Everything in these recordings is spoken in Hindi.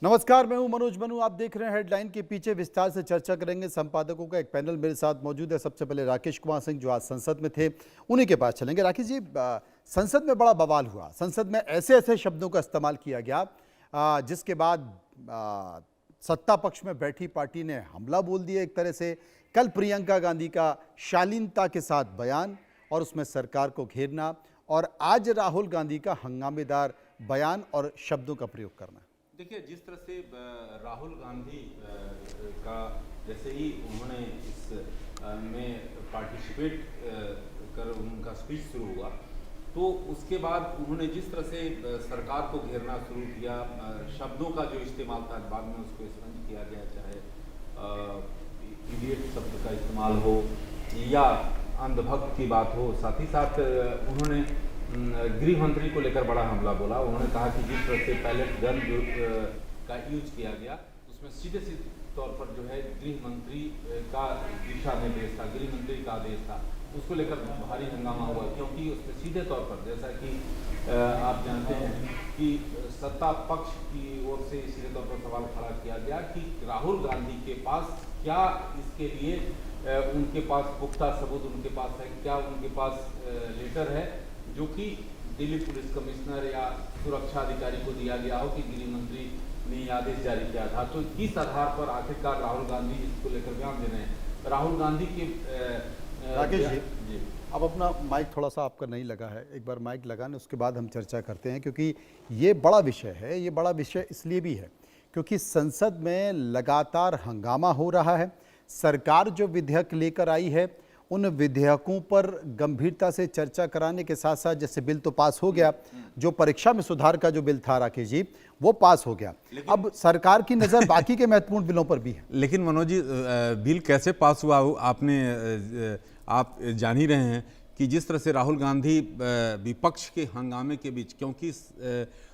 नमस्कार, मैं हूं मनोज मनु। आप देख रहे हैं हेडलाइन के पीछे। विस्तार से चर्चा करेंगे। संपादकों का एक पैनल मेरे साथ मौजूद है। सबसे पहले राकेश कुमार सिंह, जो आज संसद में थे, उन्हीं के पास चलेंगे। राकेश जी, संसद में बड़ा बवाल हुआ। संसद में ऐसे ऐसे शब्दों का इस्तेमाल किया गया जिसके बाद सत्ता पक्ष में बैठी पार्टी ने हमला बोल दिया एक तरह से। कल प्रियंका गांधी का शालीनता के साथ बयान और उसमें सरकार को घेरना, और आज राहुल गांधी का हंगामेदार बयान और शब्दों का प्रयोग करना। देखिए, जिस तरह से राहुल गांधी का जैसे ही उन्होंने इस में पार्टिसिपेट कर उनका स्पीच शुरू हुआ, तो उसके बाद उन्होंने जिस तरह से सरकार को घेरना शुरू किया, शब्दों का जो इस्तेमाल था, बाद में उसको स्पंज किया गया, चाहे इडियट शब्द का इस्तेमाल हो या अंधभक्त की बात हो। साथ ही साथ उन्होंने गृह मंत्री को लेकर बड़ा हमला बोला। उन्होंने कहा कि जिस तरह से पैलेट गन का यूज किया गया, उसमें सीधे तौर पर जो है गृह मंत्री का दिशा निर्देश था, गृह मंत्री का आदेश था, उसको लेकर भारी हंगामा हुआ। क्योंकि उसमें सीधे तौर पर, जैसा कि आप जानते हैं कि सत्ता पक्ष की ओर से सीधे तौर पर सवाल खड़ा किया गया कि राहुल गांधी के पास क्या इसके लिए उनके पास पुख्ता सबूत उनके पास है, क्या उनके पास लेटर है जो कि दिल्ली पुलिस कमिश्नर या सुरक्षा अधिकारी को दिया गया हो कि गृह मंत्री ने आदेश जारी किया था। तो किस आधार पर आखिरकार राहुल गांधी इसको लेकर बयान दे रहे हैं? राहुल गांधी के राकेश जी, अब अपना माइक थोड़ा सा आपका नहीं लगा है, एक बार माइक लगाने, उसके बाद हम चर्चा करते हैं, क्योंकि ये बड़ा विषय है। ये बड़ा विषय इसलिए भी है क्योंकि संसद में लगातार हंगामा हो रहा है। सरकार जो विधेयक लेकर आई है, उन विधेयकों पर गंभीरता से चर्चा कराने के साथ साथ, जैसे बिल तो पास हो गया, जो परीक्षा में सुधार का जो बिल था राकेश जी, वो पास हो गया। अब सरकार की नज़र बाकी के महत्वपूर्ण बिलों पर भी है। लेकिन मनोज जी, बिल कैसे पास हुआ आप जान ही रहे हैं कि जिस तरह से राहुल गांधी विपक्ष के हंगामे के बीच, क्योंकि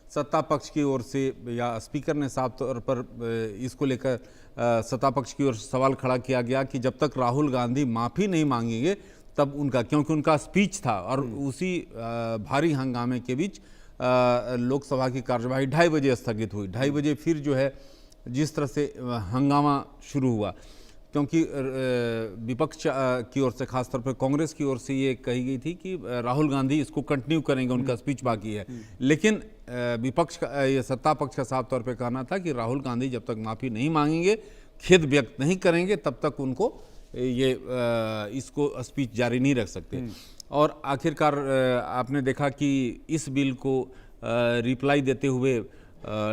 सत्ता पक्ष की ओर से या स्पीकर ने साफ तौर पर इसको लेकर सत्ता पक्ष की ओर सवाल खड़ा किया गया कि जब तक राहुल गांधी माफ़ी नहीं मांगेंगे तब उनका, क्योंकि उनका स्पीच था, और उसी भारी हंगामे के बीच लोकसभा की कार्यवाही 2:30 बजे स्थगित हुई। 2:30 बजे फिर जो है जिस तरह से हंगामा शुरू हुआ, क्योंकि विपक्ष की ओर से, खासतौर पर कांग्रेस की ओर से ये कही गई थी कि राहुल गांधी इसको कंटिन्यू करेंगे, उनका स्पीच बाकी है। लेकिन विपक्ष का, ये सत्ता पक्ष का साफ तौर पे कहना था कि राहुल गांधी जब तक माफ़ी नहीं मांगेंगे, खेद व्यक्त नहीं करेंगे, तब तक उनको ये इसको स्पीच जारी नहीं रख सकते। और आखिरकार आपने देखा कि इस बिल को रिप्लाई देते हुए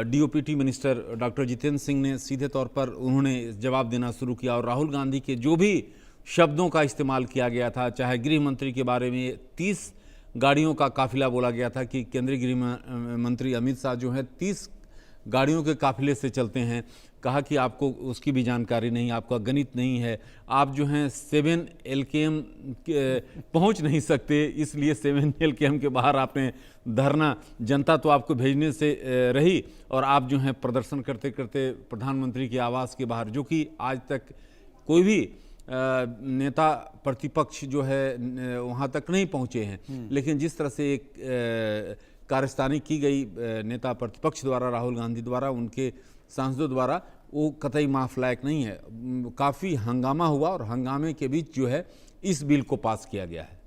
DOPT minister doctor Jitendra Singh ने सीधे तौर पर उन्होंने जवाब देना शुरू किया, और राहुल गांधी के जो भी शब्दों का इस्तेमाल किया गया था, चाहे गृह मंत्री के बारे में 30 गाड़ियों का काफिला बोला गया था कि केंद्रीय गृह मंत्री अमित शाह जो है 30 गाड़ियों के काफिले से चलते हैं। कहा कि आपको उसकी भी जानकारी नहीं, आपका गणित नहीं है, आप जो हैं 7 LKM पहुंच नहीं सकते, इसलिए 7 LKM के बाहर आपने धरना, जनता तो आपको भेजने से रही, और आप जो हैं प्रदर्शन करते करते प्रधानमंत्री के आवास के बाहर, जो कि आज तक कोई भी नेता प्रतिपक्ष जो है वहाँ तक नहीं पहुँचे हैं। लेकिन जिस तरह से एक कारस्तानी की गई नेता प्रतिपक्ष द्वारा, राहुल गांधी द्वारा, उनके सांसदों द्वारा, वो कतई माफ लायक नहीं है। काफ़ी हंगामा हुआ, और हंगामे के बीच जो है इस बिल को पास किया गया है।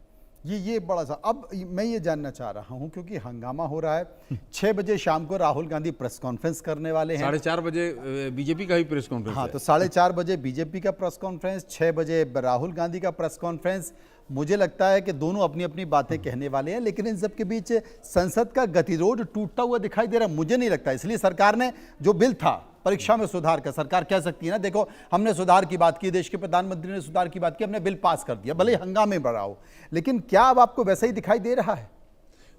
ये बड़ा सा, अब मैं ये जानना चाह रहा हूं, क्योंकि हंगामा हो रहा है। 6 बजे शाम को राहुल गांधी प्रेस कॉन्फ्रेंस करने वाले हैं। 4:30 बजे बीजेपी का भी प्रेस कॉन्फ्रेंस। हाँ, तो 4:30 बजे बीजेपी का प्रेस कॉन्फ्रेंस, 6 बजे राहुल गांधी का प्रेस कॉन्फ्रेंस। मुझे लगता है कि दोनों अपनी अपनी बातें कहने वाले हैं, लेकिन इन सब के बीच संसद का गतिरोध टूटता हुआ दिखाई दे रहा है। मुझे नहीं लगता, इसलिए सरकार ने जो बिल था परीक्षा में सुधार का, सरकार कह सकती है ना, देखो हमने सुधार की बात की, देश के प्रधानमंत्री ने सुधार की बात की, हमने बिल पास कर दिया, भले हंगामे बढ़ा हो। लेकिन क्या अब आपको वैसा ही दिखाई दे रहा है?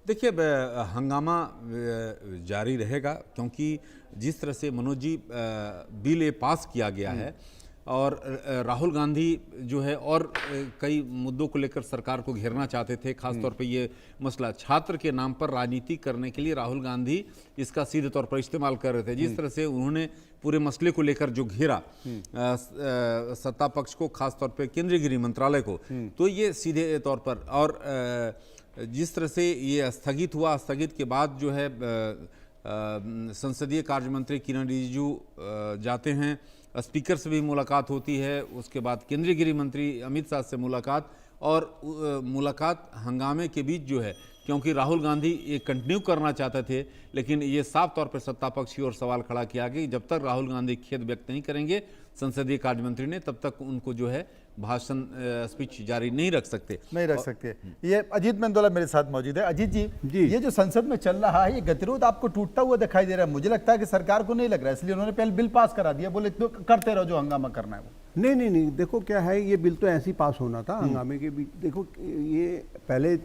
देखिए, हंगामा जारी रहेगा, क्योंकि जिस तरह से मनोज जी बिल ये पास किया गया है, और राहुल गांधी जो है और कई मुद्दों को लेकर सरकार को घेरना चाहते थे। खासतौर पे ये मसला छात्र के नाम पर राजनीति करने के लिए राहुल गांधी इसका सीधे तौर पर इस्तेमाल कर रहे थे। जिस तरह से उन्होंने पूरे मसले को लेकर जो घेरा सत्ता पक्ष को, खासतौर पे केंद्रीय गृह मंत्रालय को, तो ये सीधे तौर पर, और जिस तरह से ये स्थगित हुआ, स्थगित के बाद जो है संसदीय कार्य मंत्री किरण रिजिजू जाते हैं, स्पीकर से भी मुलाकात होती है, उसके बाद केंद्रीय गृह मंत्री अमित शाह से मुलाकात, और मुलाकात हंगामे के बीच जो है, क्योंकि राहुल गांधी ये कंटिन्यू करना चाहते थे, लेकिन ये साफ तौर पर सत्ता पक्ष की ओर सवाल खड़ा किया कि जब तक राहुल गांधी खेद व्यक्त नहीं करेंगे संसदीय कार्य मंत्री ने, तब तक उनको जो है भाषण स्पीच जारी नहीं रख सकते। ये अजीत मेंदोला मेरे साथ मौजूद है। अजीत जी, ये जो संसद में चल रहा है, ये गतिरोध आपको टूटता हुआ दिखाई दे रहा है? मुझे लगता है कि सरकार को नहीं लग रहा है, इसलिए उन्होंने पहले बिल पास करा दिया, बोले तो करते रहो जो हंगामा करना है वो। नहीं, देखो क्या है, ये बिल तो ऐसे ही पास होना था हंगामे के बीच। देखो ये पहले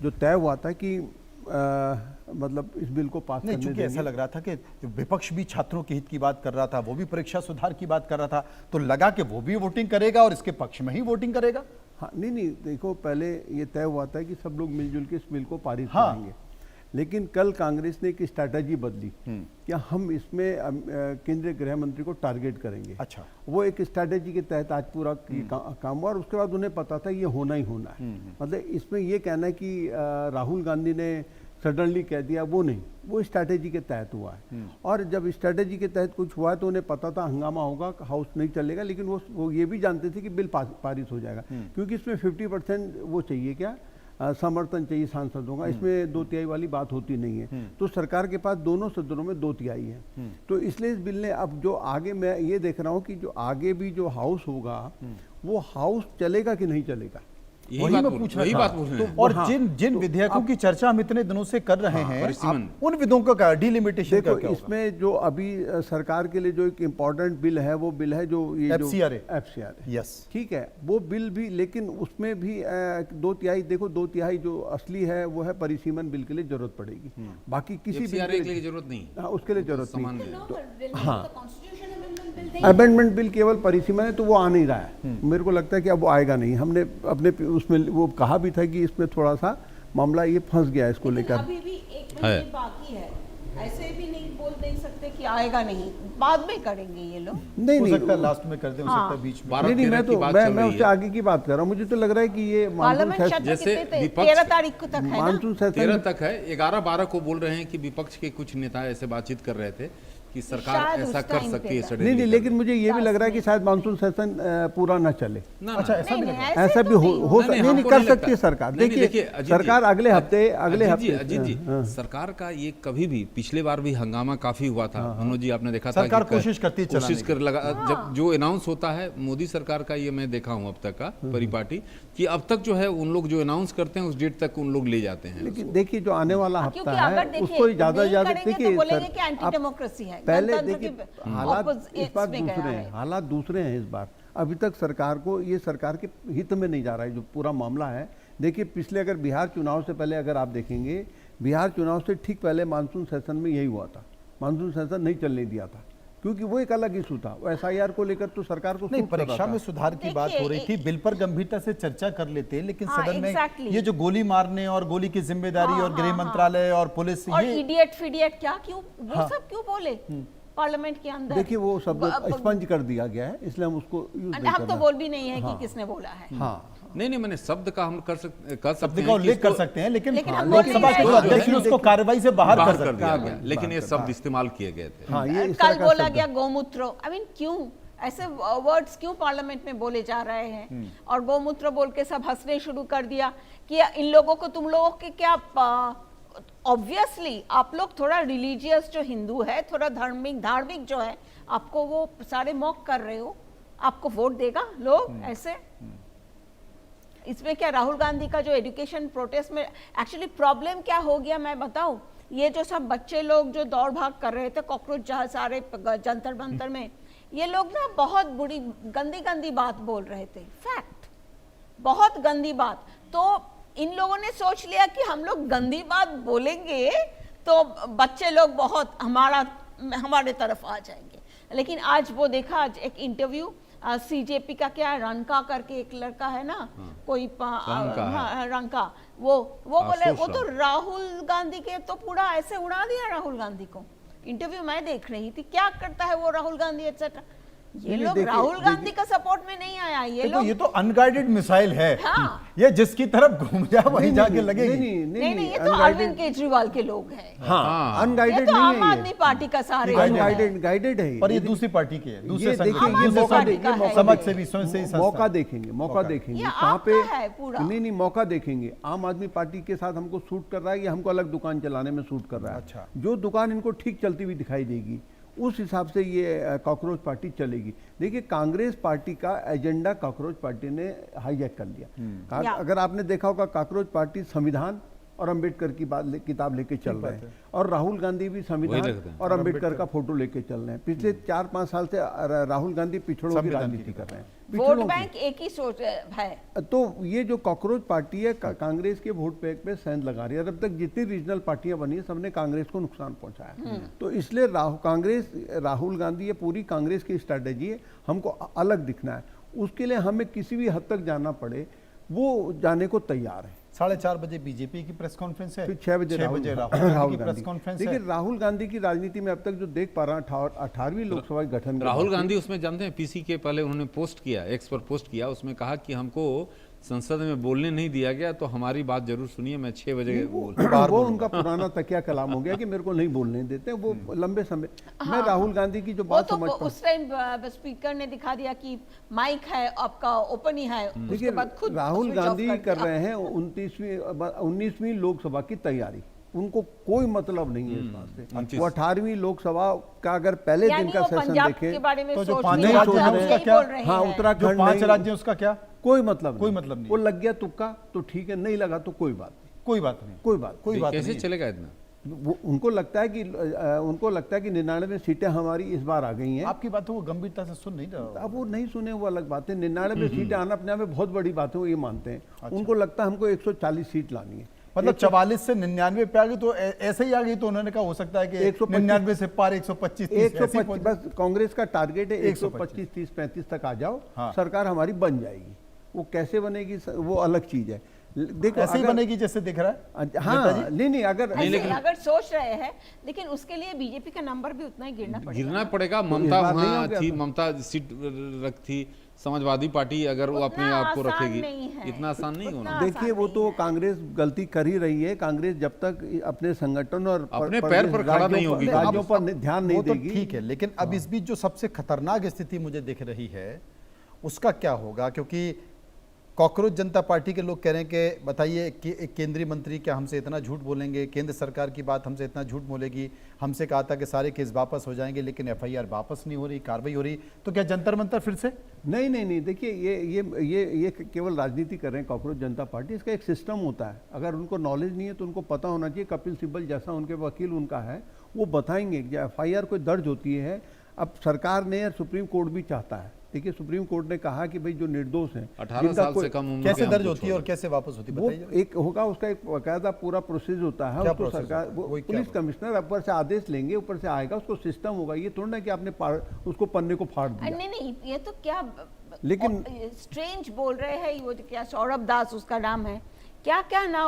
जो तय हुआ था कि मतलब इस बिल को पास नहीं, चूंकि ऐसा लग रहा था कि विपक्ष भी छात्रों के हित की बात कर रहा था, वो भी परीक्षा सुधार की बात कर रहा था, तो लगा कि वो भी वोटिंग करेगा और इसके पक्ष में ही वोटिंग करेगा। हाँ, नहीं, देखो पहले ये तय हुआ था कि सब लोग मिलजुल के इस बिल को पारित करेंगे, लेकिन कल कांग्रेस ने एक स्ट्रैटेजी बदली कि हम इसमें केंद्रीय गृह मंत्री को टारगेट करेंगे। अच्छा, वो एक स्ट्रैटेजी के तहत आज पूरा काम हुआ, और उसके बाद उन्हें पता था ये होना ही होना है। मतलब इसमें ये कहना है कि राहुल गांधी ने सडनली कह दिया, वो नहीं, वो स्ट्रैटेजी के तहत हुआ है। और जब स्ट्रैटेजी के तहत कुछ हुआ तो उन्हें पता था हंगामा होगा, हाउस नहीं चलेगा, लेकिन वो ये भी जानते थे कि बिल पारित हो जाएगा, क्योंकि इसमें 50% वो चाहिए, क्या समर्थन चाहिए सांसदों का, इसमें 2/3 वाली बात होती नहीं है। तो सरकार के पास दोनों सदनों में 2/3 है, तो इसलिए इस बिल ने अब जो आगे, मैं ये देख रहा हूँ कि जो आगे भी जो हाउस होगा वो हाउस चलेगा कि नहीं चलेगा, वही मैं पूछ रहा था। और जिन विधेयकों की चर्चा हम इतने दिनों से कर रहे हैं, उन विधेयकों का डिलिमिटेशन का क्या होगा? इसमें जो अभी सरकार के लिए जो एक इम्पोर्टेंट बिल है, वो बिल है जो ये FCRA, यस, ठीक है, वो बिल भी, लेकिन उसमें भी 2/3, देखो 2/3 जो असली है वो है परिसीमन बिल के लिए जरूरत पड़ेगी, बाकी किसी बिल के लिए जरूरत नहीं। हाँ, उसके लिए जरूरत नहीं। हाँ, अमेंडमेंट बिल केवल परिसीमन है, तो वो आ नहीं रहा है। मेरे को लगता है कि अब वो आएगा नहीं। हमने अपने उसमें वो कहा भी था कि इसमें थोड़ा सा मामला ये फंस गया है इसको लेकर। अभी भी 1 महीने बाकी है, ऐसे भी नहीं सकते कि आएगा नहीं, बाद में करेंगे ये लोग। नहीं, हो सकता है लास्ट में कर दे, हो सकता है बीच में। नहीं, मैं उससे आगे की बात कर रहा हूँ। मुझे तो लग रहा है कि ये जैसे 13 तारीख को तक है, मानसून सेशन 13 तक है। 11-12 को बोल रहे हैं कि विपक्ष के कुछ नेता ऐसे बातचीत कर रहे थे कि सरकार ऐसा कर सकती है। नहीं, लेकिन मुझे ये भी लग रहा है कि शायद मानसून सेशन पूरा न चले। अच्छा, ऐसा भी ऐसा भी हो नहीं कर सकती है सरकार। देखिए सरकार अगले हफ्ते अजीत जी, सरकार का ये कभी भी, पिछले बार भी हंगामा काफी हुआ था मनोज जी, आपने देखा था सरकार कोशिश करती है, कोशिश कर लगा। जब जो अनाउंस होता है मोदी सरकार का, ये मैं देखा हूँ अब तक का परिपाटी, कि अब तक जो है उन लोग जो अनाउंस करते हैं उस डेट तक उन लोग ले जाते हैं। लेकिन देखिए जो आने वाला हफ्ता है उसको ज्यादा देखिए, पहले देखिए हालात इस बार दूसरे हैं, हालात दूसरे हैं इस बार। अभी तक सरकार को, ये सरकार के हित में नहीं जा रहा है जो पूरा मामला है। देखिए पिछले, अगर बिहार चुनाव से पहले अगर आप देखेंगे, बिहार चुनाव से ठीक पहले मानसून सेशन में यही हुआ था, मानसून सेशन नहीं चलने दिया था, क्योंकि वो एक अलग इशू था। SIR को लेकर तो सरकार को नहीं, परीक्षा में सुधार की बात हो रही थी, बिल पर गंभीरता से चर्चा कर लेते, लेकिन सदन में ये जो गोली मारने और गोली की जिम्मेदारी और गृह मंत्रालय और पुलिस, और इडियट फिडियट क्या, क्यों वो सब क्यों बोले पार्लियामेंट के अंदर? देखिए वो शब्द स्पंज कर दिया गया है, इसलिए हम उसको यूज नहीं हम तो बोल भी नहीं है कि किसने बोला है। हाँ, नहीं, मैंने शब्द का हम कर सकते हैं, उल्लेख कर सकते हैं, लेकिन लोकसभा के अध्यक्ष ने उसको कार्रवाई से बाहर कर दिया गया, लेकिन ये शब्द इस्तेमाल किए गए थे। हाँ, ये कल बोला गया गौमूत्र, आई मीन क्यों ऐसे वर्ड्स क्यों पार्लियामेंट में बोले जा रहे हैं? और गौमूत्र बोल के सब हंसने शुरू कर दिया कि इन लोगों को, तुम लोगों के क्या, ऑब्वियसली आप लोग थोड़ा रिलीजियस जो हिंदू है, थोड़ा धार्मिक जो है, आपको वो सारे मॉक कर रहे हो, आपको वोट देगा लोग ऐसे? इसमें क्या राहुल गांधी का जो एजुकेशन प्रोटेस्ट में एक्चुअली प्रॉब्लम क्या हो गया मैं बताऊं? ये जो सब बच्चे लोग जो दौड़ भाग कर रहे थे कॉकरोच जहां सारे जंतर मंतर में, ये लोग ना बहुत बुरी गंदी बात बोल रहे थे, फैक्ट, बहुत गंदी बात। तो इन लोगों ने सोच लिया कि हम लोग गंदी बात बोलेंगे तो बच्चे लोग बहुत हमारे तरफ आ जाएंगे। लेकिन आज वो देखा, आज एक इंटरव्यू CJP का क्या रंका करके एक लड़का है ना, कोई रंका, वो बोले, वो तो राहुल गांधी के तो पूरा ऐसे उड़ा दिया राहुल गांधी को। इंटरव्यू मैं देख रही थी, क्या करता है वो राहुल गांधी एक्सेट्रा। ये लोग राहुल गांधी का सपोर्ट में नहीं आया, ये देखो लोग ये तो अनगाइडेड मिसाइल है। हाँ। ये जिसकी तरफ घूम जाए वहीं जाके लगेगी। नहीं, ये तो अरविंद केजरीवाल के लोग हैं, हाँ ये अनगाइडेड तो नहीं आम है आदमी पार्टी का सारे गाइडेड है पर ये दूसरी पार्टी की है, दूसरे ये संगठन देखिए, की, ये दूसरे मौका संगठन देखिए, की, मौका समाज देखिए। सेवी स्वयंसेवी संस्था। मौका देखेंगे ये कहाँ पे आपका है पूरा। नहीं मौका देखेंगे। आम आदमी पार्टी के साथ हमको सूट कर रहा है या हमको अलग दुकान चलाने में सूट कर रहा है। अच्छा। जो दुकान इनको ठीक चलती हुई दिखाई देगी उस हिसाब से ये कॉकरोच पार्टी चलेगी। देखिए कांग्रेस पार्टी का एजेंडा कॉकरोच पार्टी ने हाईजैक कर लिया। या। अगर आपने देखा होगा कॉकरोच पार्टी संविधान और अंबेडकर की किताब लेके चल रहे हैं और राहुल गांधी भी वही संविधान रखते हैं। और अंबेडकर का फोटो लेके चल रहे हैं। पिछले 4-5 साल से राहुल गांधी पिछड़ों की संविधान राजनीति की कर रहे हैं। वोट पिछड़ों की। बैंक एक ही सोच है। तो ये जो कॉकरोच पार्टी है कांग्रेस के वोट बैंक पे सेंध लगा रही है। अब तक जितनी रीजनल पार्टियां बनी है सबने कांग्रेस को नुकसान पहुंचाया। तो इसलिए राहुल गांधी ये पूरी कांग्रेस की स्ट्रैटेजी है, हमको अलग दिखना है। उसके लिए हमें किसी भी हद तक जाना पड़े वो जाने को तैयार है। 4:30 बजे बीजेपी की प्रेस कॉन्फ्रेंस है, फिर 6 बजे राहुल राहुल की प्रेस गांधी। कॉन्फ्रेंस है। देखिए राहुल गांधी की राजनीति में अब तक जो देख पा रहा हूं 18वीं लोकसभा के गठन के राहुल बाद से- गांधी उसमें जानते हैं पीसी के पहले उन्होंने पोस्ट किया, एक्स पर पोस्ट किया, उसमें कहा कि हमको संसद में बोलने नहीं दिया गया तो हमारी बात जरूर सुनिए, मैं 6 बजे बोल वो उनका पुराना तकिया कलाम हो गया कि मेरे को नहीं बोलने देते। वो लंबे समय मैं राहुल गांधी की जो वो बात तो समझता हूं, उस टाइम स्पीकर ने दिखा दिया कि माइक है आपका ओपन ही है, उसके देखिए बाद खुद राहुल switch off गांधी कर दिया। रहे हैं 19वीं लोकसभा की तैयारी। उनको कोई मतलब नहीं है इस बात से। वो 18वीं लोकसभा का अगर पहले दिन यानी का वो सेशन पंजाब देखें के बारे में तो जो सोच 5 नहीं राज्य रहे हैं हैं, उसका यही क्या? बोल रहे हाँ हैं। उत्तराखंड जो 5 नहीं, राज्य हैं उसका क्या? कोई मतलब कोई नहीं। मतलब नहीं। वो लग गया तुक्का तो ठीक है, नहीं लगा तो कोई बात नहीं, कोई बात नहीं, कोई बात कोई बात कैसे नहीं। चलेगा इतना? वो उनको लगता है कि 99 सीटें हमारी इस बार आ गई हैं। आपकी बात वो गंभीरता से सुन नहीं रहा। अब वो नहीं सुने वो अलग बात है। 99 सीटें आना अपने आप में बहुत बड़ी बात है, वो ये मानते हैं। उनको लगता है हमको 140 सीट लानी है। मतलब 44 से 99 पे आ गई तो ऐसे ही आ गई तो उन्होंने कहा हो सकता है कि 99 से पार 125 30 ऐसी 125 पहुंच- बस कांग्रेस का टारगेट है 125, 125 30 35 तक आ जाओ, हाँ। सरकार हमारी बन जाएगी। वो कैसे बनेगी वो अलग चीज है। देखो ऐसे ही अगर- बनेगी जैसे दिख रहा है। हाँ नहीं अगर ऐसे अगर सोच रहे हैं, लेकिन उसके लिए बीजेपी का नंबर भी उतना ही गिरना पड़ेगा। गिरना पड़ेगा। इस ममता बार नहीं वहाँ हो गया थी, था। ममता सीट रख थी। समाजवादी पार्टी अगर वो अपने उतना आप को आसान रखेगी, नहीं है। इतना आसान नहीं होना। उतना देखिए वो तो कांग्रेस गलती कर ही रही है। कांग्रेस जब तक अपने संगठन और अपने पैर पर खड़ा नहीं होगी राज्यों पर ध्यान नहीं वो तो देगी। ठीक है, लेकिन अब इस बीच जो सबसे खतरनाक स्थिति मुझे दिख रही है उसका क्या होगा? क्योंकि कॉकरोच जनता पार्टी के लोग कह रहे हैं कि बताइए कि एक केंद्रीय मंत्री क्या हमसे इतना झूठ बोलेंगे, केंद्र सरकार की बात हमसे इतना झूठ बोलेगी। हमसे कहा था कि सारे केस वापस हो जाएंगे, लेकिन एफआईआर वापस नहीं हो रही, कार्रवाई हो रही, तो क्या जंतर मंतर फिर से? नहीं देखिए ये केवल राजनीति कर रहे हैं कॉकरोच जनता पार्टी। इसका एक सिस्टम होता है। अगर उनको नॉलेज नहीं है तो उनको पता होना चाहिए। कपिल सिब्बल जैसा उनके वकील उनका है, वो बताएंगे कि एफआईआर कोई दर्ज होती है। अब सरकार ने और सुप्रीम कोर्ट भी चाहता है। देखिए सुप्रीम कोर्ट ने कहा कि भाई जो निर्दोष हैं 18 जिनका साल कोई- से कम उम्र कैसे के दर्ज हमको होती है और छोड़ो। कैसे वापस होती है वो बताइए। एक होगा, उसका एक बाकायदा पूरा प्रोसेस होता है। क्या उसको प्रोसेस सरकार होता है? वही क्या पुलिस होता कमिश्नर ऊपर से आदेश लेंगे, ऊपर से आएगा, उसको सिस्टम होगा। ये थोड़ा ना कि आपने उसको पन्ने को फाड़ दिया। नहीं, ये तो क्या लेकिन- स्ट्रेंज बोल रहे हैं। वो जो क्या सौरभ दास उसका नाम है, क्या क्या ना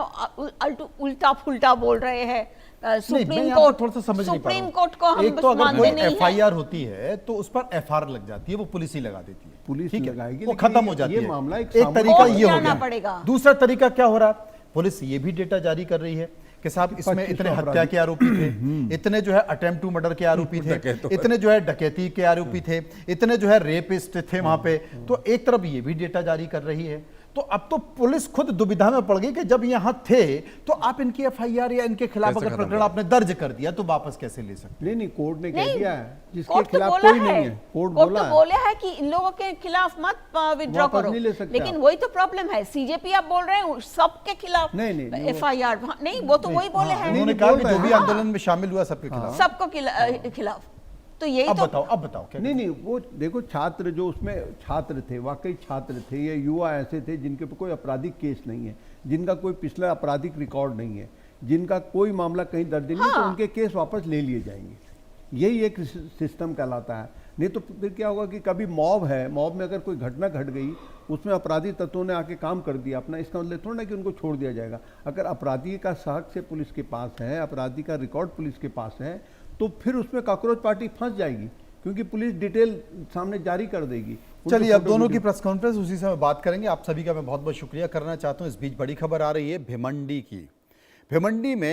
उल्टा फुल्टा बोल रहे हैं। मैं सुप्रीम यहाँ पर कोर्ट, थोड़ा सा समझ नहीं पा रहा सुप्रीम हूँ। कोर्ट को हम एक तो अगर मानते कोई नहीं है। एफआईआर होती है तो उस पर एफआईआर लग जाती है, वो पुलिस ही लगा देती है, पुलिस ठीक है, लगाएगी, वो लेकिन खत्म हो ये- जाती ये है। मामला एक एक सामूहिक तरीका कोर्ट ये हो जाना गया। पड़ेगा। दूसरा तरीका क्या हो रहा है? पुलिस ये भी डेटा जारी कर रही है कि साहब इसमें 2500 इतने हत्या अपराधी। के आरोपी थे, इतने जो है अटेम्प्ट टू मर्डर के आरोपी थे, इतने जो है डकैती के आरोपी थे, इतने जो है रेपिस्ट थे वहां पे। तो एक तरफ ये भी डेटा जारी कर रही है। तो अब तो पुलिस खुद दुविधा में पड़ गई कि जब यहां थे तो आप इनकी एफआईआर या इनके खिलाफ कैसे अगर खत्म प्रकरण आपने दर्ज कर दिया तो वापस कैसे ले सकते? नहीं कोर्ट ने कह नहीं, दिया है जिसके कोर्ट तो खिलाफ बोला कोई नहीं है। कोर्ट बोला तो है। बोले है कि इन लोगों के खिलाफ मत विड्रॉ वापस करो, नहीं ले सकते लेकिन आप। वही तो प्रॉब्लम है। सीजेपी आप बोल रहे हैं सबके खिलाफ नहीं, वो- एफआईआर, नहीं वो तो वही बोले हैं उन्होंने नहीं, कहा बोल कि रहे जो भी हैं। आंदोलन में शामिल हुआ सबके खिलाफ। सबको खिलाफ। तो यही अब तो बताओ क्या? नहीं वो देखो छात्र जो उसमें छात्र थे, वाकई छात्र थे, ये युवा ऐसे थे जिनके पर कोई आपराधिक केस नहीं है, जिनका कोई पिछला आपराधिक रिकॉर्ड नहीं है, जिनका कोई मामला कहीं दर्ज नहीं है, तो उनके केस वापस ले लिए जाएंगे। यही एक सिस्टम कहलाता है। नहीं तो फिर क्या होगा कि कभी मॉब है, मॉब में अगर कोई घटना घट गई, उसमें अपराधी तत्वों ने आके काम कर दिया अपना, इसका मतलब थोड़ा ना कि उनको छोड़ दिया जाएगा। अगर अपराधी का साक्ष्य पुलिस के पास है, अपराधी का रिकॉर्ड पुलिस के पास है, तो फिर उसमें कॉकरोच पार्टी फंस जाएगी क्योंकि पुलिस डिटेल सामने जारी कर देगी। उनके चलिए अब फोटो दोनों की वीडियो- प्रेस कॉन्फ्रेंस उसी समय बात करेंगे। आप सभी का मैं बहुत बहुत शुक्रिया करना चाहता हूं। इस बीच बड़ी खबर आ रही है भिमंडी की। भिमंडी में